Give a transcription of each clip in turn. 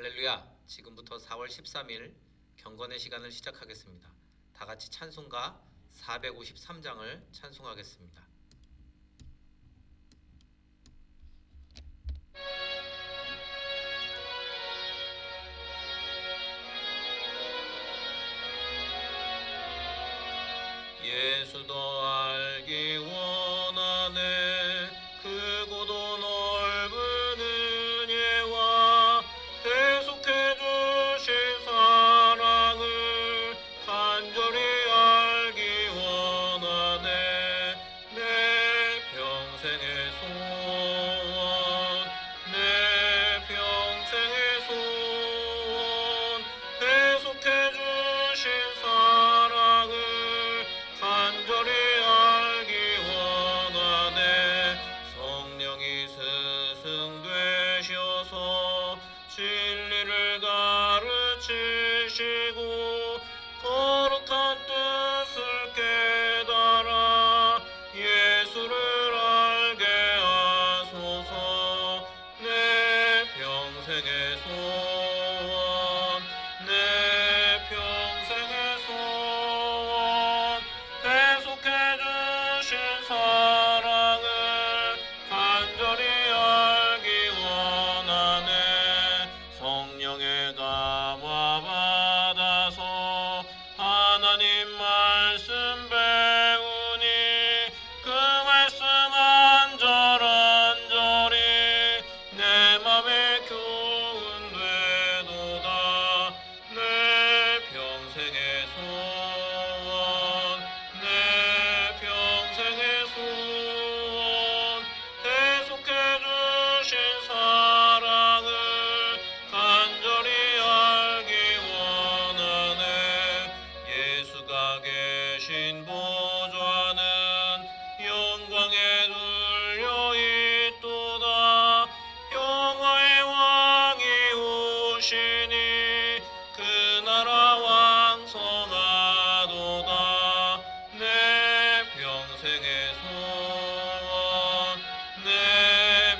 할렐루야! 지금부터 4월 13일 경건의 시간을 시작하겠습니다. 다 같이 찬송가 453장을 찬송하겠습니다. 예수도 알기 원하네 크고도 넓은 은혜와 계속해 주신 사랑을 간절히 알기 원하네 내 평생의 소원 내 평생의 소원 계속해 주신 사랑을 간절히 알기 원하네 성령이 스승되셔서 진리를 가르치시고 거룩한 뜻을 깨달아 예수를 알게 하소서 내 평생의 소원 내 평생의 소원 계속해 주신 사랑을 간절히 알기 원하네 성령의 감화 받아서 하나님 말씀 배우니 그 말씀 안절안절히 내 맘에 교훈되도다 내 평생의 소원 내 평생의 소원 계속해 주신 사랑을 간절히 알기 원하네 예수가 계신 보좌는 영광에 눌려 있도다 영화의 왕이 오시니 그 나라 왕성하도다 내 평생의 소원 내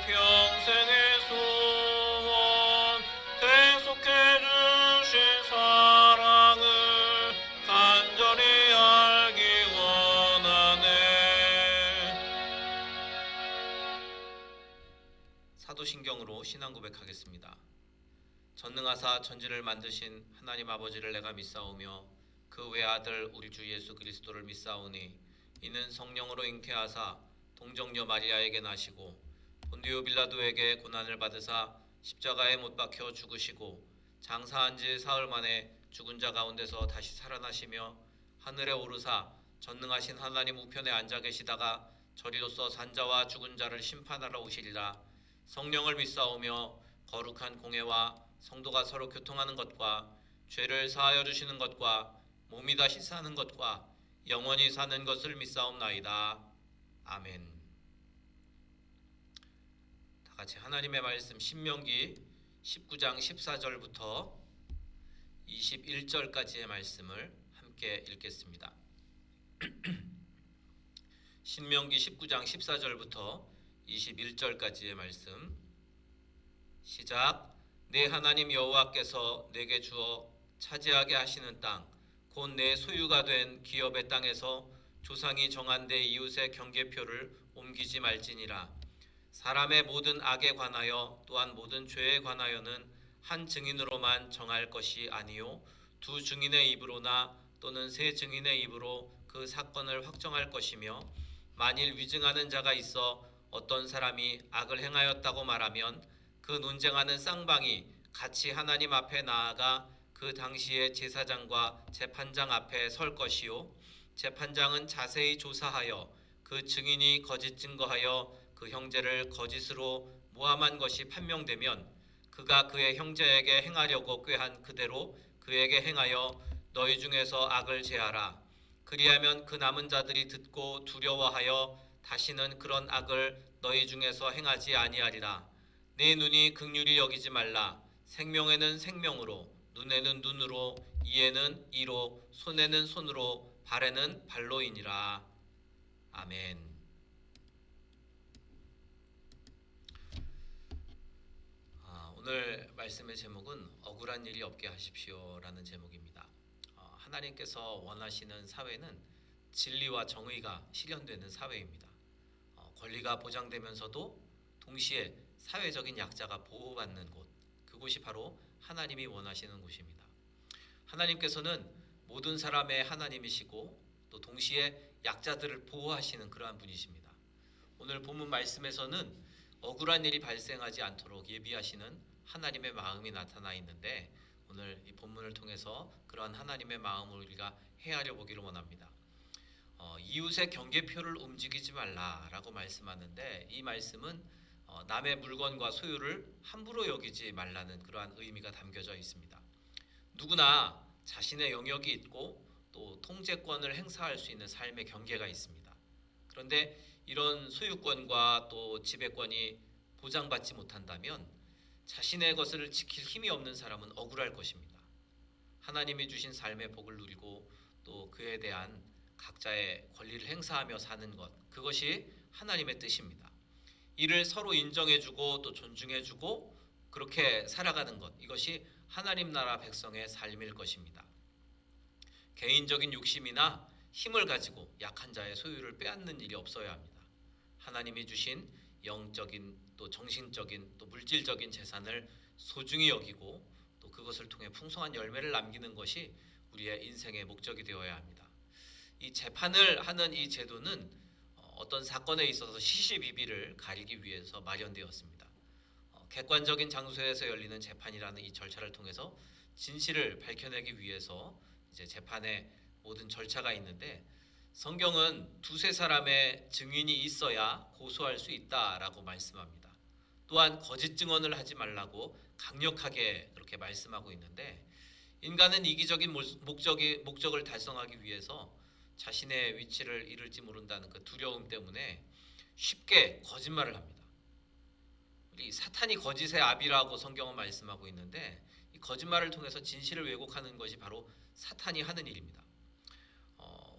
평생의 소원 계속해 주신 사랑을 간절히 알기 원하네 사도신경으로 신앙 고백하겠습니다. 전능하사 천지를 만드신 하나님 아버지를 내가 믿사오며 그 외아들 우리 주 예수 그리스도를 믿사오니 이는 성령으로 잉태하사 동정녀 마리아에게 나시고 본디오 빌라도에게 고난을 받으사 십자가에 못 박혀 죽으시고 장사한 지 사흘 만에 죽은 자 가운데서 다시 살아나시며 하늘에 오르사 전능하신 하나님 우편에 앉아 계시다가 저리로서 산자와 죽은 자를 심판하러 오시리라 성령을 믿사오며 거룩한 공회와 성도가 서로 교통하는 것과 죄를 사하여 주시는 것과 몸이 다시 사는 것과 영원히 사는 것을 믿사옵나이다. 아멘. 다 같이 하나님의 말씀 신명기 19장 14절부터 21절까지의 말씀을 함께 읽겠습니다. 신명기 19장 14절부터 21절까지의 말씀 시작. 내 하나님 여호와께서 내게 주어 차지하게 하시는 땅 곧 내 소유가 된 기업의 땅에서 조상이 정한 내 이웃의 경계표를 옮기지 말지니라. 사람의 모든 악에 관하여 또한 모든 죄에 관하여는 한 증인으로만 정할 것이 아니요 두 증인의 입으로나 또는 세 증인의 입으로 그 사건을 확정할 것이며 만일 위증하는 자가 있어 어떤 사람이 악을 행하였다고 말하면 그 논쟁하는 쌍방이 같이 하나님 앞에 나아가 그 당시에 제사장과 재판장 앞에 설 것이요 재판장은 자세히 조사하여 그 증인이 거짓 증거하여 그 형제를 거짓으로 모함한 것이 판명되면 그가 그의 형제에게 행하려고 꾀한 그대로 그에게 행하여 너희 중에서 악을 제하라. 그리하면 그 남은 자들이 듣고 두려워하여 다시는 그런 악을 너희 중에서 행하지 아니하리라. 네 눈이 긍휼히 여기지 말라. 생명에는 생명으로, 눈에는 눈으로, 이에는 이로, 손에는 손으로, 발에는 발로이니라. 아멘. 오늘 말씀의 제목은 억울한 일이 없게 하십시오라는 제목입니다. 하나님께서 원하시는 사회는 진리와 정의가 실현되는 사회입니다. 권리가 보장되면서도 동시에 사회적인 약자가 보호받는 곳, 그곳이 바로 하나님이 원하시는 곳입니다. 하나님께서는 모든 사람의 하나님이시고 또 동시에 약자들을 보호하시는 그러한 분이십니다. 오늘 본문 말씀에서는 억울한 일이 발생하지 않도록 예비하시는 하나님의 마음이 나타나 있는데, 오늘 이 본문을 통해서 그러한 하나님의 마음을 우리가 헤아려 보기를 원합니다. 이웃의 경계표를 움직이지 말라라고 말씀하는데, 이 말씀은 남의 물건과 소유를 함부로 여기지 말라는 그러한 의미가 담겨져 있습니다. 누구나 자신의 영역이 있고 또 통제권을 행사할 수 있는 삶의 경계가 있습니다. 그런데 이런 소유권과 또 지배권이 보장받지 못한다면 자신의 것을 지킬 힘이 없는 사람은 억울할 것입니다. 하나님이 주신 삶의 복을 누리고 또 그에 대한 각자의 권리를 행사하며 사는 것, 그것이 하나님의 뜻입니다. 이를 서로 인정해주고 또 존중해주고 그렇게 살아가는 것, 이것이 하나님 나라 백성의 삶일 것입니다. 개인적인 욕심이나 힘을 가지고 약한 자의 소유를 빼앗는 일이 없어야 합니다. 하나님이 주신 영적인 또 정신적인 또 물질적인 재산을 소중히 여기고 또 그것을 통해 풍성한 열매를 남기는 것이 우리의 인생의 목적이 되어야 합니다. 이 재판을 하는 이 제도는 어떤 사건에 있어서 시시비비를 가리기 위해서 마련되었습니다. 객관적인 장소에서 열리는 재판이라는 이 절차를 통해서 진실을 밝혀내기 위해서 이제 재판의 모든 절차가 있는데, 성경은 두세 사람의 증인이 있어야 고소할 수 있다라고 말씀합니다. 또한 거짓 증언을 하지 말라고 강력하게 그렇게 말씀하고 있는데, 인간은 이기적인 목적을 달성하기 위해서 자신의 위치를 잃을지 모른다는 그 두려움 때문에 쉽게 거짓말을 합니다. 우리 사탄이 거짓의 아비라고 성경은 말씀하고 있는데, 이 거짓말을 통해서 진실을 왜곡하는 것이 바로 사탄이 하는 일입니다.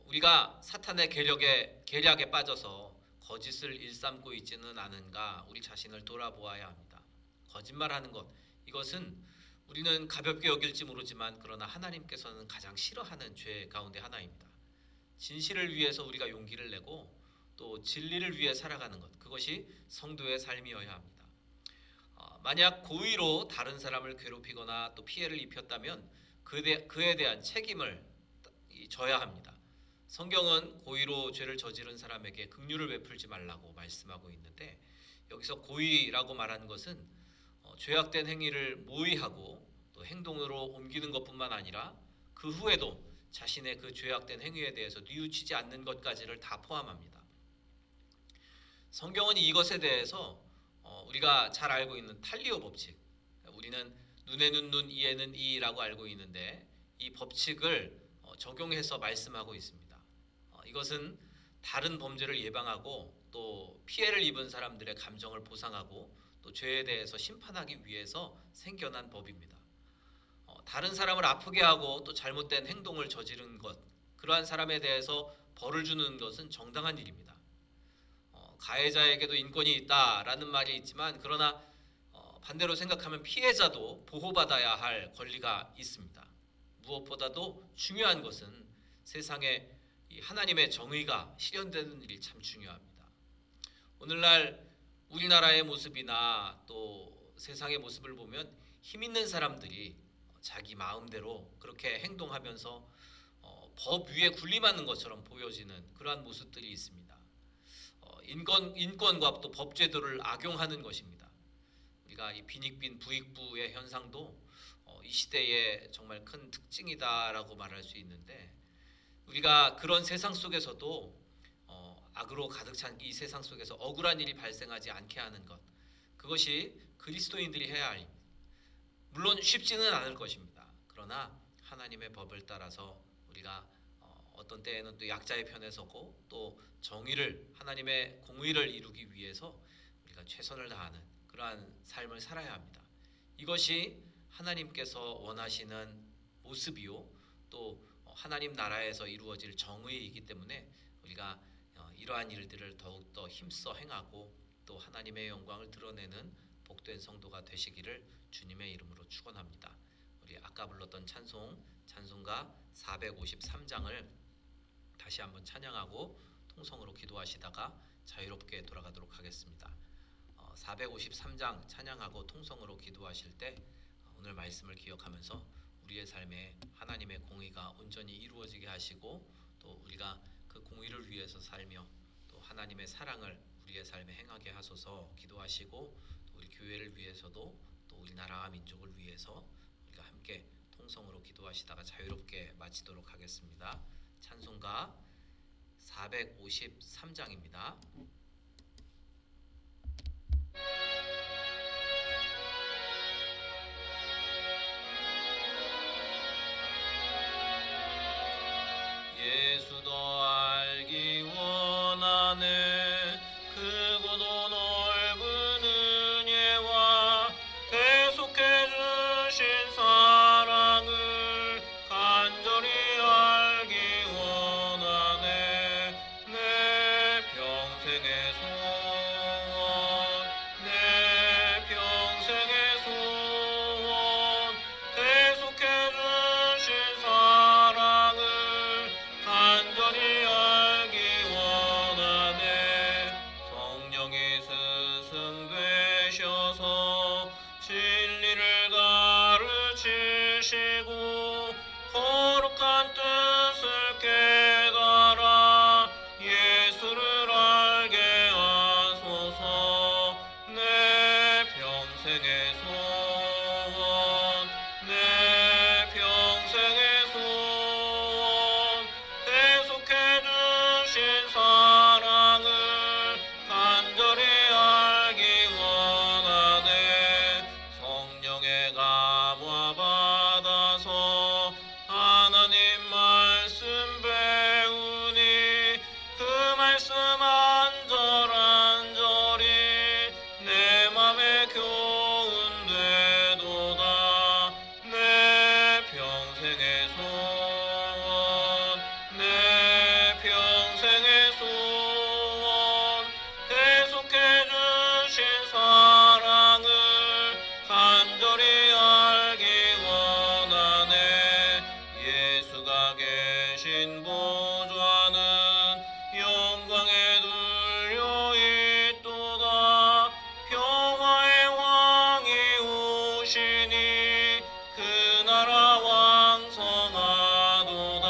우리가 사탄의 계략에 빠져서 거짓을 일삼고 있지는 않은가 우리 자신을 돌아보아야 합니다. 거짓말하는 것, 이것은 우리는 가볍게 여길지 모르지만 그러나 하나님께서는 가장 싫어하는 죄 가운데 하나입니다. 진실을 위해서 우리가 용기를 내고 또 진리를 위해 살아가는 것, 그것이 성도의 삶이어야 합니다. 만약 고의로 다른 사람을 괴롭히거나 또 피해를 입혔다면 그에 대한 책임을 져야 합니다. 성경은 고의로 죄를 저지른 사람에게 긍휼을 베풀지 말라고 말씀하고 있는데, 여기서 고의라고 말하는 것은 죄악된 행위를 모의하고 또 행동으로 옮기는 것뿐만 아니라 그 후에도 자신의 그 죄악된 행위에 대해서 뉘우치지 않는 것까지를 다 포함합니다. 성경은 이것에 대해서 우리가 잘 알고 있는 탈리오 법칙, 우리는 눈에는 눈, 이에는 이라고 알고 있는데, 이 법칙을 적용해서 말씀하고 있습니다. 이것은 다른 범죄를 예방하고 또 피해를 입은 사람들의 감정을 보상하고 또 죄에 대해서 심판하기 위해서 생겨난 법입니다. 다른 사람을 아프게 하고 또 잘못된 행동을 저지른 것, 그러한 사람에 대해서 벌을 주는 것은 정당한 일입니다. 가해자에게도 인권이 있다라는 말이 있지만, 그러나 반대로 생각하면 피해자도 보호받아야 할 권리가 있습니다. 무엇보다도 중요한 것은 세상에 하나님의 정의가 실현되는 일이 참 중요합니다. 오늘날 우리나라의 모습이나 또 세상의 모습을 보면 힘 있는 사람들이 자기 마음대로 그렇게 행동하면서 법 위에 군림하는 것처럼 보여지는 그러한 모습들이 있습니다. 인권과 또 법제도를 악용하는 것입니다. 우리가 이 빈익빈 부익부의 현상도 이 시대의 정말 큰 특징이다라고 말할 수 있는데, 우리가 그런 세상 속에서도 악으로 가득 찬 이 세상 속에서 억울한 일이 발생하지 않게 하는 것, 그것이 그리스도인들이 해야 할 일입니다. 물론 쉽지는 않을 것입니다. 그러나 하나님의 법을 따라서 우리가 어떤 때에는 또 약자의 편에 서고 또 정의를, 하나님의 공의를 이루기 위해서 우리가 최선을 다하는 그러한 삶을 살아야 합니다. 이것이 하나님께서 원하시는 모습이요 또 하나님 나라에서 이루어질 정의이기 때문에 우리가 이러한 일들을 더욱더 힘써 행하고 또 하나님의 영광을 드러내는 복된 성도가 되시기를 주님의 이름으로 축원합니다. 우리 아까 불렀던 찬송가 453장을 다시 한번 찬양하고 통성으로 기도하시다가 자유롭게 돌아가도록 하겠습니다. 453장 찬양하고 통성으로 기도하실 때 오늘 말씀을 기억하면서 우리의 삶에 하나님의 공의가 온전히 이루어지게 하시고 또 우리가 그 공의를 위해서 살며 또 하나님의 사랑을 우리의 삶에 행하게 하소서 기도하시고 또 우리 교회를 위해서도 또 우리나라와 민족을 위해서 우리가 함께 통성으로 기도하시다가 자유롭게 마치도록 하겠습니다. 찬송가 453장입니다. 예수도 알기 원하네 크고도 넓은 은혜와 계속해 주신 사랑을 간절히 알기 원하네 내 평생의 소원 내 평생의 소원 계속해 주신 사랑을 간절히 알기 원하네 성령이 스승되셔서 진리를 가르치시고 거룩한 뜻을 깨달아 예수를 알게 하소서 내 평생의 소원 내 평생의 소원 계속해 주신 사랑을 간절히 알기 원하네 성령의 감화 받아서 하나님 말씀 배우니 그 말씀 안절안절히 내 맘에 교훈 되도다 내 평생의 소원 내 평생의 소원 계속해 주신 사랑을 간절히 알기 원하네 예수가 계신 보좌는 영광에 둘려 있도다 평화의 왕이 오시니 그 나라 왕성하도다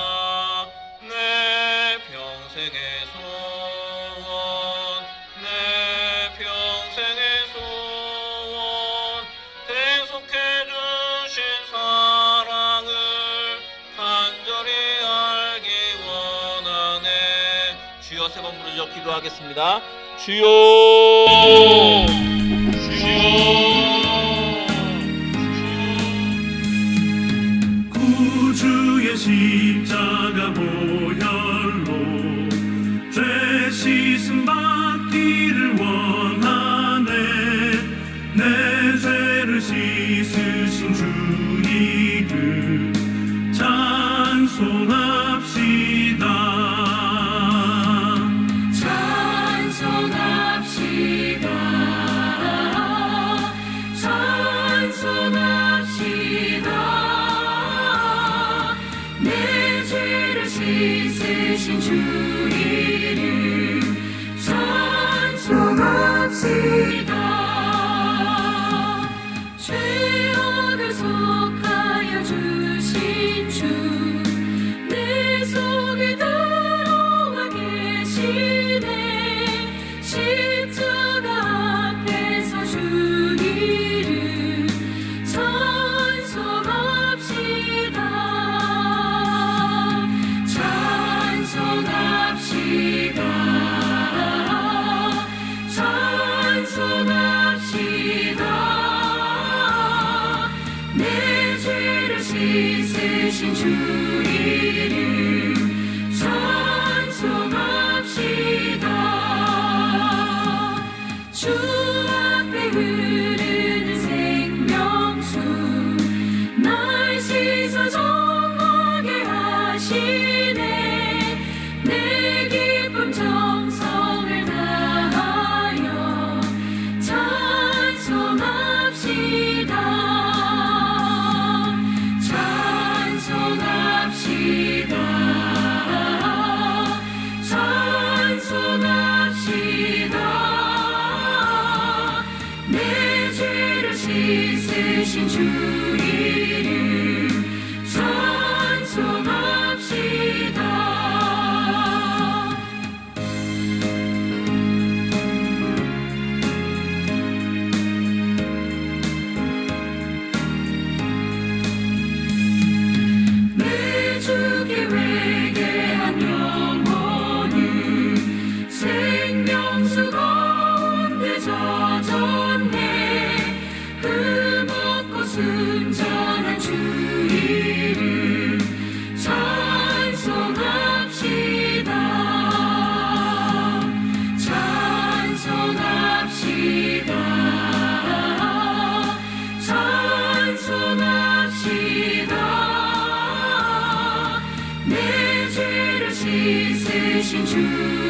내 평생의 소원 내 평생의 소원 계속해 주신 사랑을 간절히 알기 원하네 주여 세 번 부르짖어 기도하겠습니다. 주여 구주의 십자가 보혈로 죄 씻음 받기를 원하네 내 죄를 씻으신 주 이름 찬송합시다 찬송합시다 찬송합시다 내 죄를 씻으신 주 이름 찬송합시다 죄악을 속하여 주신 주 내 속에 들어와 계시네 십자가 앞에서 주 이름 찬송합시다 찬송합시다 찬송합시다 내 죄를 씻으신 주 이름 찬송합시다 주 앞에 흐르는 생명수 날 씻어 정하게 하시네 내 기쁨 정성을 다하여 찬송합시다 씻으신 주 이름 찬송합시다. 내 주께 회개한 영혼은 생명수 가운데 젖었네. 흠없고 순전한 주 이름 찬송합시다. 찬송합시다. 찬송합시다. 내 죄를 씻으신 주